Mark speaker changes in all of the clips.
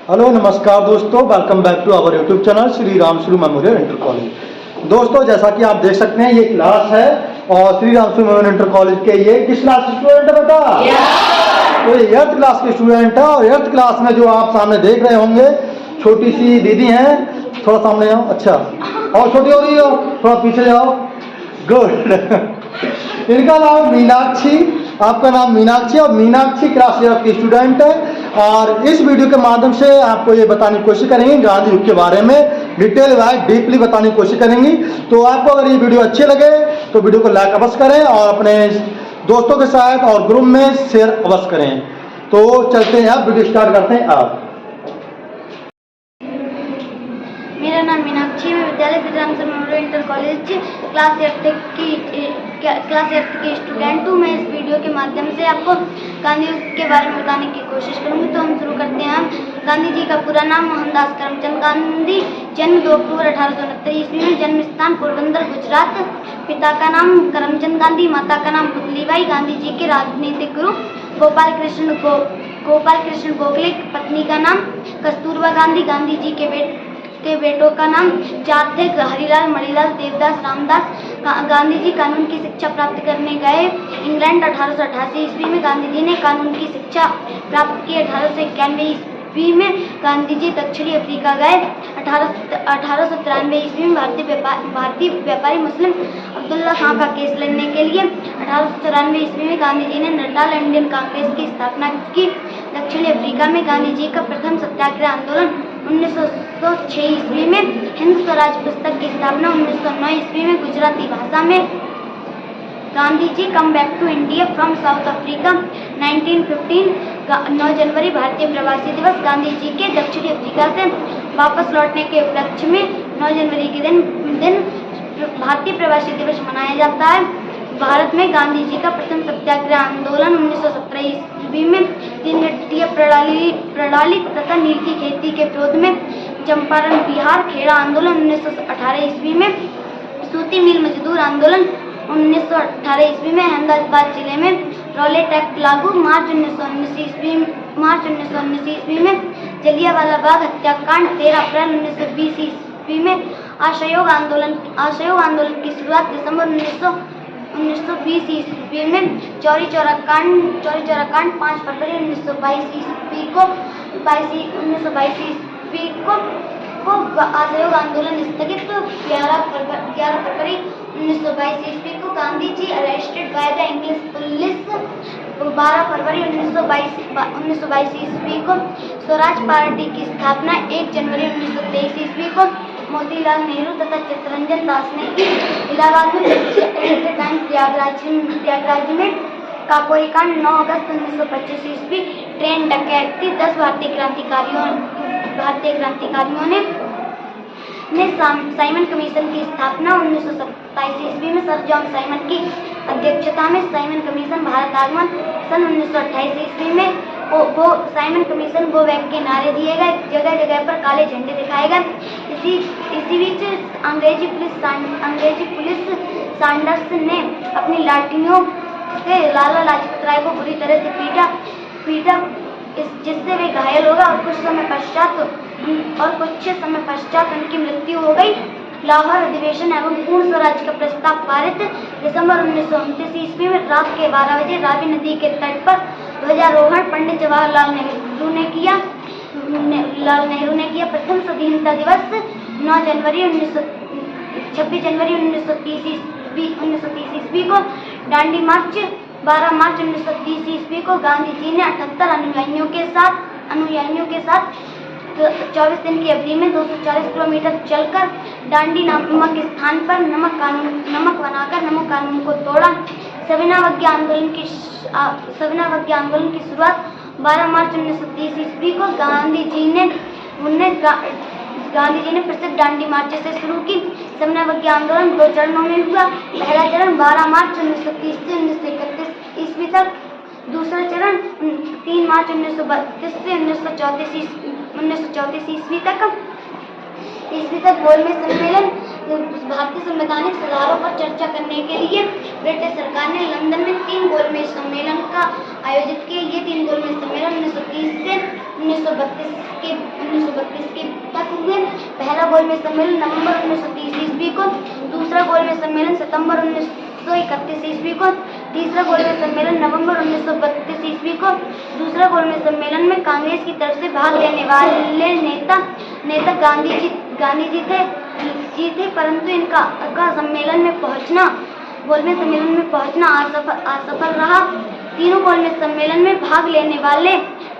Speaker 1: Hello नमस्कार दोस्तों, welcome back to our YouTube channel Shri Ram शुरू मेमोरियल इंटर कॉलेज। दोस्तों जैसा कि आप देख सकते हैं ये क्लास है और श्री राम शुरू मेमोरियल इंटर कॉलेज के ये किस क्लास के स्टूडेंट है बता? तो ये 8th क्लास के स्टूडेंट है और 8th क्लास में जो आप सामने देख रहे होंगे छोटी सी दीदी हैं, थोड़ा सामने आओ। अच्छा, और छोटी हो रही हो, थोड़ा पीछे जाओ। गुड। इनका नाम मीनाक्षी, आपका नाम मीनाक्षी और मीनाक्षी क्लास 8th की स्टूडेंट है। और इस वीडियो के माध्यम से आपको ये बताने की कोशिश करेंगे गांधी युग के बारे में डिटेल वाइज डीपली बताने की कोशिश करेंगी। तो आपको अगर ये वीडियो अच्छे लगे तो वीडियो को लाइक अवश्य करें और अपने दोस्तों के साथ और ग्रुप में शेयर अवश्य करें। तो चलते हैं, आप वीडियो स्टार्ट करते हैं। आप
Speaker 2: मेरा नाम मीनाक्षी, मैं विद्यालय श्री राम शुरू memorial inter college class 8th की स्टूडेंट हूँ। मैं इस वीडियो के माध्यम से आपको गांधी युग के बारे में बताने की कोशिश करूँगी। तो हम शुरू करते हैं। गांधी जी का पूरा नाम मोहनदास करमचंद गांधी, जन्म 2 अक्टूबर 1869 ईस्वी में, जन्म स्थान पोरबंदर गुजरात। पिता का नाम करमचंद गांधी, माता का नाम पुतलीबाई। गांधी जी के राजनीतिक गुरु गोपाल कृष्ण गोखले। पत्नी का नाम कस्तूरबा गांधी। गांधी जी के बेटों का नाम 4 थे, हरिलाल, मणिलाल, देवदास, रामदास। गांधी जी कानून की शिक्षा प्राप्त करने गए इंग्लैंड 1888 ईस्वी में। गांधी जी ने कानून की शिक्षा प्राप्त की 1891 ईस्वी में। गांधी जी दक्षिणी अफ्रीका गए 1893 ईस्वी में। भारतीय व्यापारी मुस्लिम अब्दुल्ला खां का केस लड़ने के लिए 1894 ईस्वी में गांधी जी ने नटाल इंडियन कांग्रेस की स्थापना की। दक्षिणी अफ्रीका में गांधी जी का प्रथम सत्याग्रह आंदोलन 1906 ईस्वी में। हिंद स्वराज पुस्तक की स्थापना 1909 ईस्वी में गुजराती भाषा में। Gandhi ji come back to India from South Africa 1915। 9 जनवरी भारतीय प्रवासी दिवस। गांधी जी के दक्षिणी अफ्रीका से वापस लौटने के उपलक्ष्य में 9 जनवरी के दिन भारतीय प्रवासी दिवस मनाया जाता है। भारत में गांधी जी का प्रथम सत्याग्रह आंदोलन 1917 ईस्वी में। 3 मीट्रिय प्रणाली तथा नील की खेती के विरोध में चंपारण बिहार। खेड़ा आंदोलन 1918 ईस्वी में। सूती मिल मजदूर आंदोलन 1918 ईस्वी में। अहमदाबाद जिले में रॉलेट एक्ट लागू मार्च 1919 ईस्वी में। जलियांवाला बाग हत्याकांड 13 अप्रैल 1920 ईस्वी में। असहयोग आंदोलन की शुरुआत दिसंबर 1920 ईस्वी में। चौरी चौरा कांड 5 फरवरी 1922 ईस्वी को असहयोग आंदोलन स्थगित। 11 फरवरी 1922 ईस्वी को Gandhi ji arrested by the English police. 12 फरवरी 1922 ईस्वी को स्वराज पार्टी की स्थापना। 1 जनवरी 1923 ईस्वी को मोतीलाल नेहरू तथा चित्तरंजन दास ने की। इलाहाबाद में प्रयागराज में काकोरी कांड। 9 अगस्त 1925 ईस्वी ट्रेन डकैती। 10 भारतीय क्रांतिकारियों ने साइमन कमीशन की स्थापना। 1927 ईस्वी में सर जॉन साइमन की अध्यक्षता में साइमन कमीशन भारत आगमन। सन 1928 ईस्वी में साइमन कमीशन गो बैक के नारे दिए गए। जगह जगह पर काले झंडे दिखाए गए। इसी बीच अंग्रेजी पुलिस सैंडर्स ने अपनी लाठियों से लाला लाजपत राय को बुरी तरह से पीटा जिससे वे घायल हो गए और कुछ समय पश्चात उनकी मृत्यु हो गई। लाहौर अधिवेशन एवं पूर्ण स्वराज का प्रस्ताव पारित। दिसंबर 1929 ईस्वी में रात के 12 बजे रावी नदी के तट पर ध्वजारोहण पंडित जवाहरलाल नेहरू ने किया। प्रथम स्वाधीनता दिवस 26 जनवरी 1930 ईस्वी को। दांडी मार्च 12 मार्च 1930 ईस्वी को गांधी जी ने 78 अनुयायियों के साथ 24 दिन की अवधि में 240 किलोमीटर चलकर दांडी नामक स्थान पर नमक बनाकर नमक कानून को तोड़ा। सविनय आंदोलन की शुरुआत 12 मार्च 1930 ईस्वी को गांधी जी ने प्रसिद्ध दांडी मार्च से शुरू की। सविनय आंदोलन 2 चरणों में हुआ। पहला चरण 12 मार्च 1930 से 1931 ईस्वी तक। दूसरा चरण 3 मार्च 1932 से 1934 ईस्वी तक। गोल में सम्मेलन भारतीय संवैधानिक सुधारों पर चर्चा करने के लिए ब्रिटिश सरकार ने लंदन में 3 गोलमेज सम्मेलन का आयोजित किया। ये 3 गोलमेज सम्मेलन 1930 से 1932 के तक हुए। पहला गोलमेज सम्मेलन नवंबर 1930 ईस्वी को, दूसरा गोलमेज सम्मेलन सितंबर 1931 ईस्वी को, तीसरा गोलमेज सम्मेलन नवंबर 1932 ईस्वी को। दूसरा गोलमेज सम्मेलन में कांग्रेस की तरफ से भाग लेने वाले नेता गांधी जी थे, परंतु इनका सम्मेलन में पहुंचना असफल रहा। तीनों गोलमेज सम्मेलन में भाग लेने वाले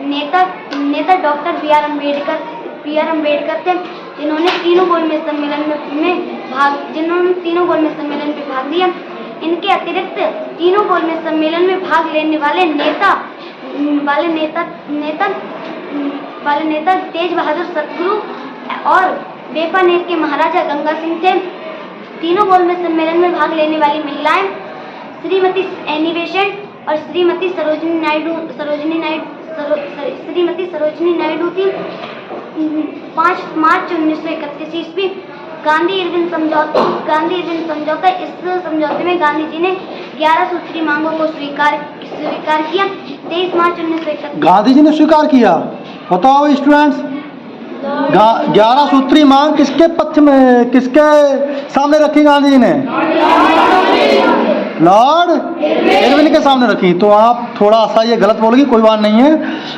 Speaker 2: नेता डॉक्टर बी आर अम्बेडकर थे, जिन्होंने तीनों गोलमेज सम्मेलन में भाग लिया। इनके अतिरिक्त तीनों गोलमेज सम्मेलन में भाग लेने वाले नेता तेज बहादुर सतगुरु और बीकानेर के महाराजा गंगा सिंह थे। तीनों गोलमेज सम्मेलन में भाग लेने वाली महिलाएं श्रीमती एनी बेसेंट और श्रीमती सरोजिनी नायडू थी। 5 मार्च 1931 ईस्वी गांधी इरविन समझौता। इस समझौते में गांधी जी ने 11 सूत्री मांगों को स्वीकार किया। 23 मार्च 1931
Speaker 1: गांधी जी ने स्वीकार किया। बताओ स्टूडेंट्स, 11 सूत्री मांग किसके पक्ष में, किसके सामने रखी गांधी जी ने? लॉर्ड इरविन के सामने रखी। तो आप थोड़ा सा ये गलत बोलोगी, कोई बात नहीं है,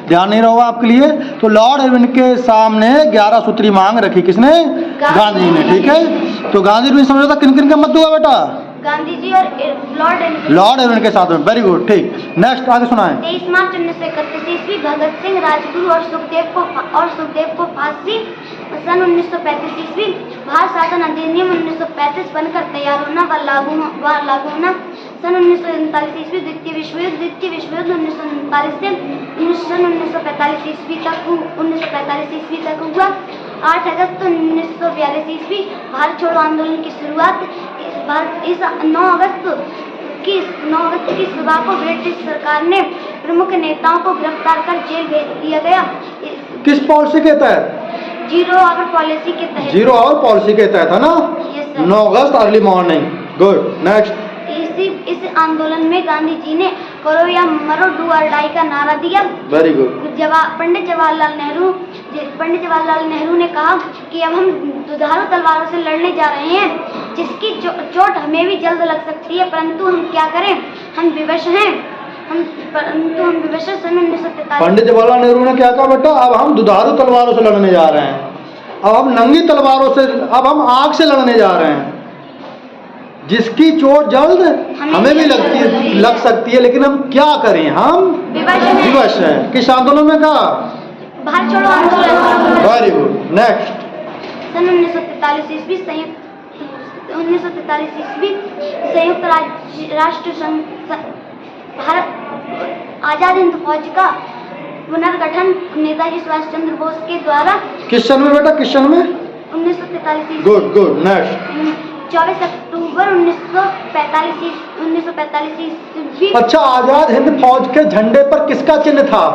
Speaker 1: ध्यान नहीं रहोगा आपके लिए। तो लॉर्ड इरविन के सामने 11 सूत्री मांग रखी किसने? गांधी जी ने। ठीक है, तो गांधी इरविन समझौता किन किन का मत हुआ बेटा?
Speaker 2: गांधी जी और
Speaker 1: लॉर्ड इरविन के साथ में। वेरी गुड, ठीक। नेक्स्ट आगे सुनाएं।
Speaker 2: 23 मार्च 1931 ईस्वी भगत सिंह, राजगुरु और सुखदेव को फांसी। सन 1935 ईस्वी भारत शासन अधिनियम 1935 बनकर तैयार होना व लागू होना। सन 1939 ईस्वी द्वितीय विश्व युद्ध 1939 से 1945 ईस्वी तक हुआ। 8 अगस्त 1942 ईस्वी भारत छोड़ो आंदोलन की शुरुआत। इस 9 अगस्त की सुबह को ब्रिटिश सरकार ने प्रमुख नेताओं को गिरफ्तार कर जेल भेज दिया गया।
Speaker 1: किस पॉलिसी के तहत?
Speaker 2: 0 आवर पॉलिसी के तहत।
Speaker 1: 0 आवर पॉलिसी के तहत है ना? 9 अगस्त अर्ली मॉर्निंग। Good, next.
Speaker 2: इस आंदोलन में गांधी जी ने करो या मरो, डू और डाई का नारा दिया।
Speaker 1: Very good.
Speaker 2: पंडित जवाहरलाल नेहरू ने कहा कि अब हम दुधारू तलवारों से लड़ने जा रहे हैं, जिसकी चोट हमें भी जल्द लग सकती है, परंतु हम क्या करें, हम विवश हैं। सन 1943
Speaker 1: पंडित जवाहरलाल नेहरू ने क्या कहा बेटा? अब हम दुधारू तलवारों से लड़ने जा रहे हैं, अब हम नंगी तलवारों से, अब हम आग से लड़ने जा रहे हैं, जिसकी चोट जल्द हमें भी लग सकती है, लेकिन हम क्या करें, हम विवश हैं। किस आंदोलन में कहा?
Speaker 2: भारत छोड़ो आंदोलन।
Speaker 1: Very good, next.
Speaker 2: सन 1943 ईस्वी संयुक्त राष्ट्र संघ भारत आजाद हिंद फौज का पुनर्गठन नेताजी सुभाष चंद्र बोस के द्वारा।
Speaker 1: किस सन में बेटा, किस सन में?
Speaker 2: 1943 ईस्वी।
Speaker 1: Good good, next.
Speaker 2: 24 अक्टूबर 1945 ईस्वी।
Speaker 1: अच्छा, आजाद हिंद फौज के झंडे पर किसका चिन्ह था?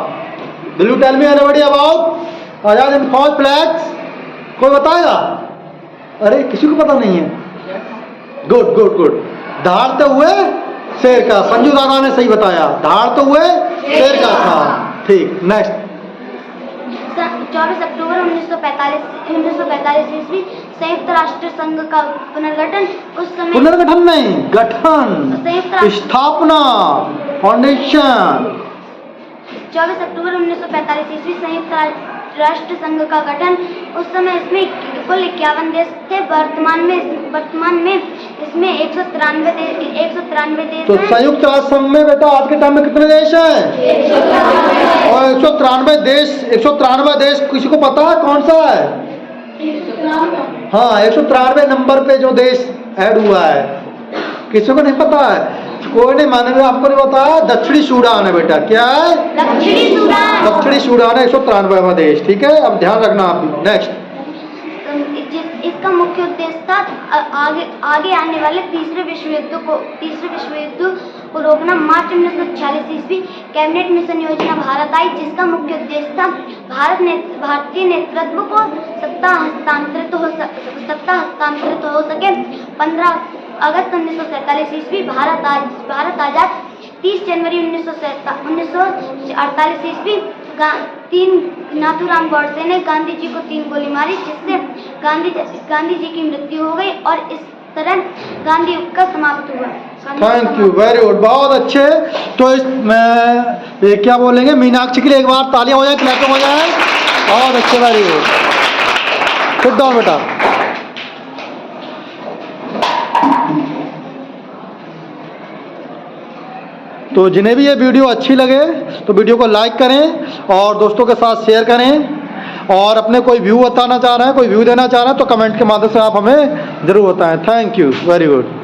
Speaker 1: Will you tell me anybody about Azad Hind Fauj flags? कोई बताएगा? अरे किसी को पता नहीं है। गुड गुड गुड, दहाड़ते हुए शेर का। संजू दादा ने सही बताया, दहाड़ते हुए शेर का था। ठीक, नेक्स्ट।
Speaker 2: 24 अक्टूबर 1945 ईस्वी संयुक्त राष्ट्र संघ का पुनर्गठन। उस समय
Speaker 1: पुनर्गठन नहीं, गठन, स्थापना, फाउंडेशन।
Speaker 2: 24 अक्टूबर 1945 ईस्वी संयुक्त राष्ट्र संघ का गठन। उस समय इसमें कुल 51 देश थे। वर्तमान में इसमें 193 देश।
Speaker 1: तो संयुक्त राष्ट्र संघ में बेटा आज के टाइम में कितने देश हैं? 193। और 193 देश किसी को पता है कौन सा है? हाँ, 193 नंबर पे जो देश ऐड हुआ है, किसी को नहीं पता है? कोई नहीं मानेगा, आपको नहीं बताया। दक्षिणी सूडान है बेटा। क्या है? दक्षिणी सूडान है 193वां देश। ठीक है, अब ध्यान रखना आप भी। नेक्स्ट।
Speaker 2: इसका मुख्य उद्देश्य था आगे आने वाले तीसरे विश्व युद्ध को रोकना। मार्च 1946 ईस्वी कैबिनेट मिशन योजना भारत आई, जिसका मुख्य उद्देश्य था भारतीय नेतृत्व को सत्ता हस्तांतरित हो सके। 15 अगस्त 1947 ईस्वी भारत आजाद। 30 जनवरी 1948 ईस्वी नाथूराम गौडसे ने गांधी जी को 3 गोली मारी, जिससे गांधी जी की मृत्यु हो गई और इस तरह गांधी युग का समाप्त हुआ।
Speaker 1: थैंक यू, वेरी गुड, बहुत अच्छे। तो ये क्या बोलेंगे, मीनाक्षी के लिए एक बार तालियां हो जाए, क्लैपिंग हो जाए। बहुत अच्छे, वेरी गुड। सिट डाउन बेटा। तो जिन्हें भी ये वीडियो अच्छी लगे तो वीडियो को लाइक करें और दोस्तों के साथ शेयर करें, और अपने कोई व्यू बताना चाह रहे हैं, कोई व्यू देना चाह रहे हैं तो कमेंट के माध्यम से आप हमें जरूर बताएं। Thank you, very good.